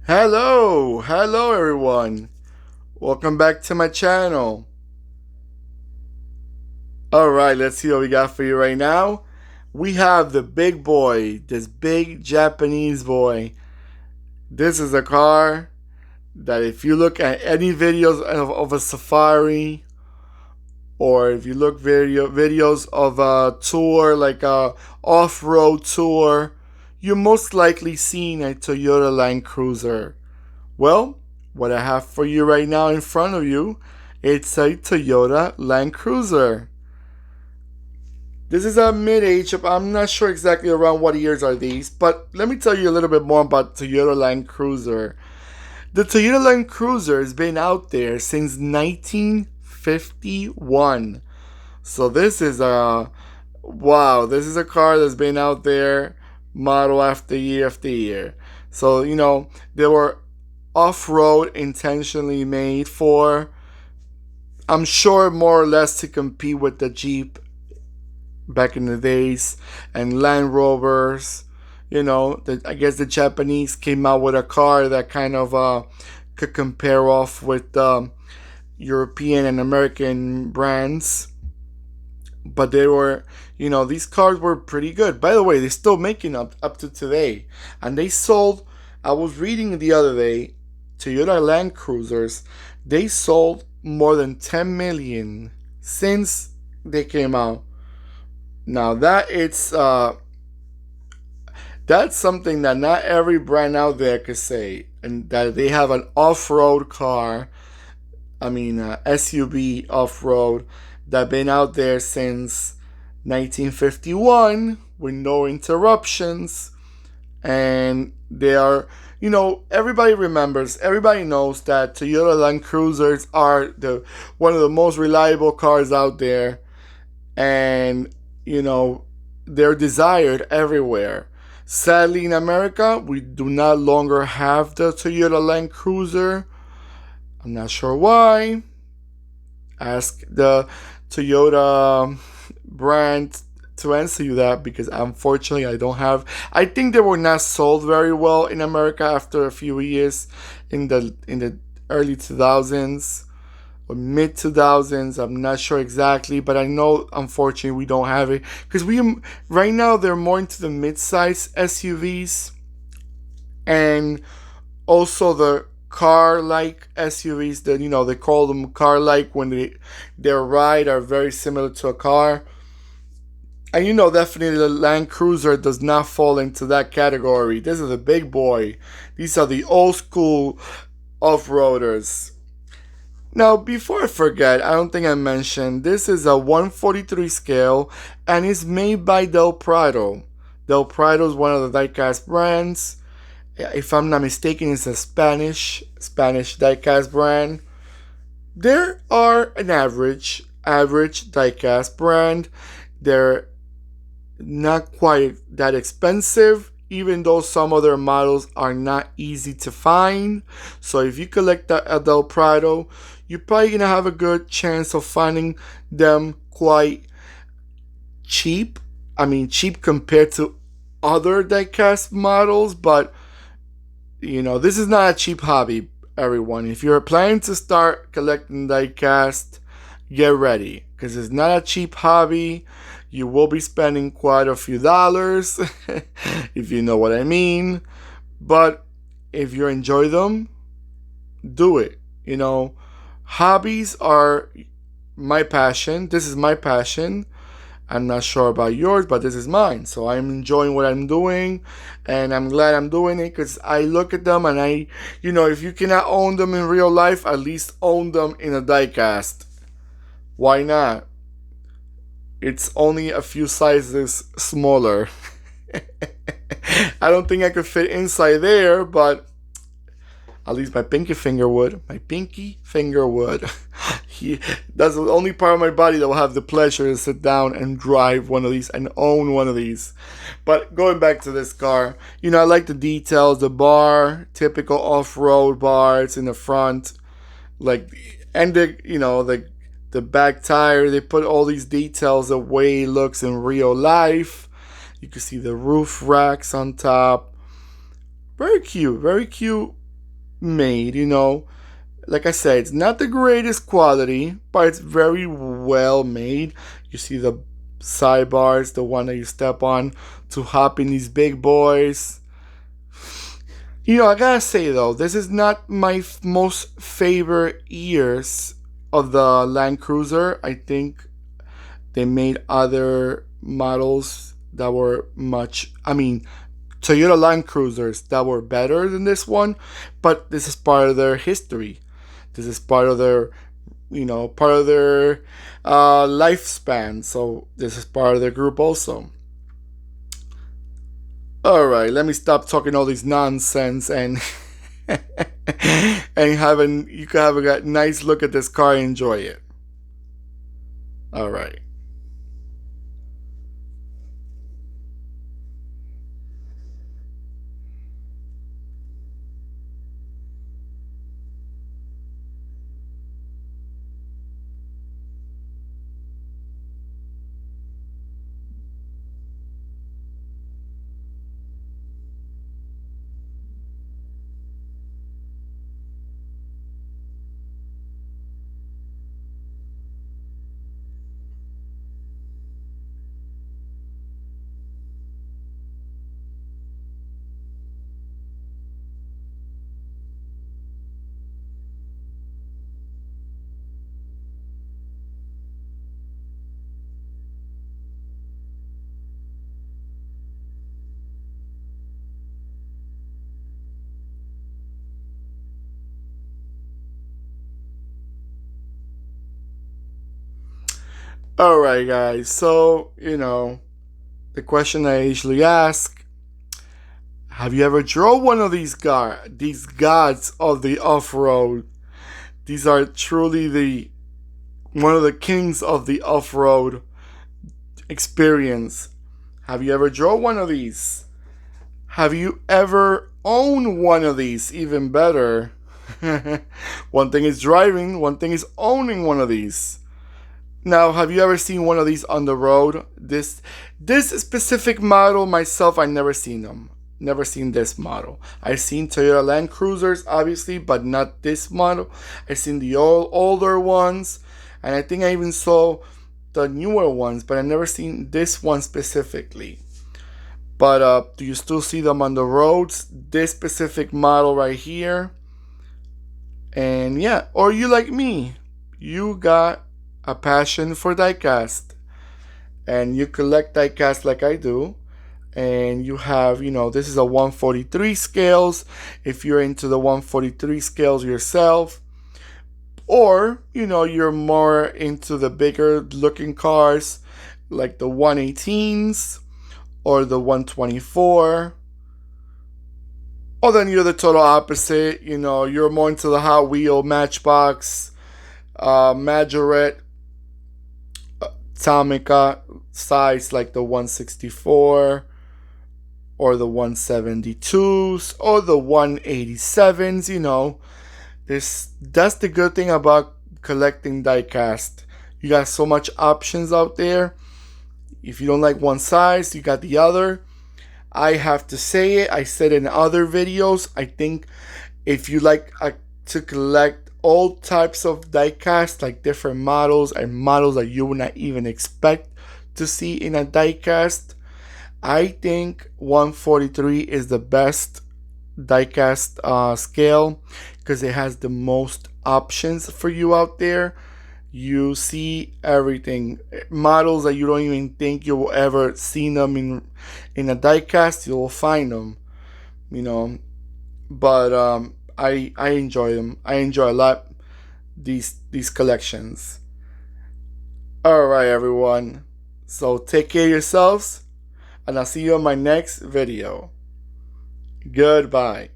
Hello everyone. Welcome back to my channel. All right, let's see what we got for you right now. We have the big boy, this big Japanese boy. This is a car that if you look at any videos of a safari, or if you look videos of a tour like a off-road tour, you most likely seen a Toyota Land Cruiser. Well, what I have for you right now in front of you, it's a Toyota Land Cruiser. This is a mid-age, I'm not sure exactly around what years are these, but let me tell you a little bit more about Toyota Land Cruiser. The Toyota Land Cruiser has been out there since 1951. So this is this is a car that's been out there model after year after year. So, they were off-road intentionally made for, I'm sure, more or less to compete with the Jeep back in the days and Land Rovers. I guess the Japanese came out with a car that kind of could compare off with European and American brands. But they were, these cars were pretty good. By the way, they're still making up to today. And they sold, I was reading the other day, Toyota Land Cruisers, they sold more than 10 million since they came out. Now that's something that not every brand out there could say, and that they have an off-road car. SUV off-road that been out there since 1951 with no interruptions, and they are, everybody knows that Toyota Land Cruisers are one of the most reliable cars out there, and they're desired everywhere. Sadly, in America, we do not longer have the Toyota Land Cruiser. I'm not sure why. Ask the Toyota brand to answer you that, because unfortunately I don't have. I think they were not sold very well in America after a few years in the early 2000s or mid 2000s. I'm not sure exactly, but I know unfortunately we don't have it, because right now they're more into the mid-size SUVs and also the car-like SUVs that they call them car-like when their ride are very similar to a car. And definitely the Land Cruiser does not fall into that category. This is a big boy. These are the old school off-roaders. Now, before I forget, I don't think I mentioned, this is a 143 scale and is made by Prado. Prado is one of the diecast brands. If I'm not mistaken, it's a Spanish diecast brand. There are an average diecast brand. They're not quite that expensive, even though some of their models are not easy to find. So if you collect a Del Prado, you're probably gonna have a good chance of finding them quite cheap. Cheap compared to other diecast models, but this is not a cheap hobby, everyone. If you're planning to start collecting diecast, get ready, because it's not a cheap hobby. You will be spending quite a few dollars, if you know what I mean. But if you enjoy them, do it. Hobbies are my passion. This is my passion. I'm not sure about yours, but this is mine. So I'm enjoying what I'm doing, and I'm glad I'm doing it, because I look at them and if you cannot own them in real life, at least own them in a diecast. Why not? It's only a few sizes smaller. I don't think I could fit inside there, but at least my pinky finger would. That's the only part of my body that will have the pleasure to sit down and drive one of these and own one of these. But going back to this car, I like the details. The bar, typical off-road bars in the front, and the back tire. They put all these details the way it looks in real life. You can see the roof racks on top. Very cute, very cute made, Like I said, it's not the greatest quality, but it's very well made. You see the sidebars, the one that you step on to hop in these big boys. I gotta say though, this is not my most favorite years of the Land Cruiser. I think they made other models that were Toyota Land Cruisers that were better than this one, but this is part of their history. This is part of their, lifespan. So this is part of their group also. All right, let me stop talking all this nonsense and you can have a nice look at this car and enjoy it. All right. All right, guys. So, the question I usually ask, have you ever drove one of these gods of the off-road? These are truly the one of the kings of the off-road experience. Have you ever drove one of these? Have you ever owned one of these? Even better. One thing is driving, one thing is owning one of these. Now, have you ever seen one of these on the road? This specific model myself, I never seen them. Never seen this model. I've seen Toyota Land Cruisers, obviously, but not this model. I've seen the older ones, and I think I even saw the newer ones, but I've never seen this one specifically. But do you still see them on the roads? This specific model right here. And yeah, or you like me, you got a passion for diecast, and you collect diecast like I do, and you have, this is a 143 scales if you're into the 143 scales yourself, or you're more into the bigger looking cars like the 118s or the 124. Or then you're the total opposite, you're more into the Hot Wheel, Matchbox, Majorette, Atomica size like the 164 or the 172s or the 187s. That's the good thing about collecting diecast. You got so much options out there. If you don't like one size, you got the other. I have to say it, I said in other videos, I think if you like to collect all types of diecast, like different models and models that you would not even expect to see in a diecast, I think 143 is the best diecast scale because it has the most options for you out there. You see everything, models that you don't even think you will ever see them in a diecast. You will find them, But I enjoy them. I enjoy a lot these collections. All right, everyone. So take care of yourselves, and I'll see you in my next video. Goodbye.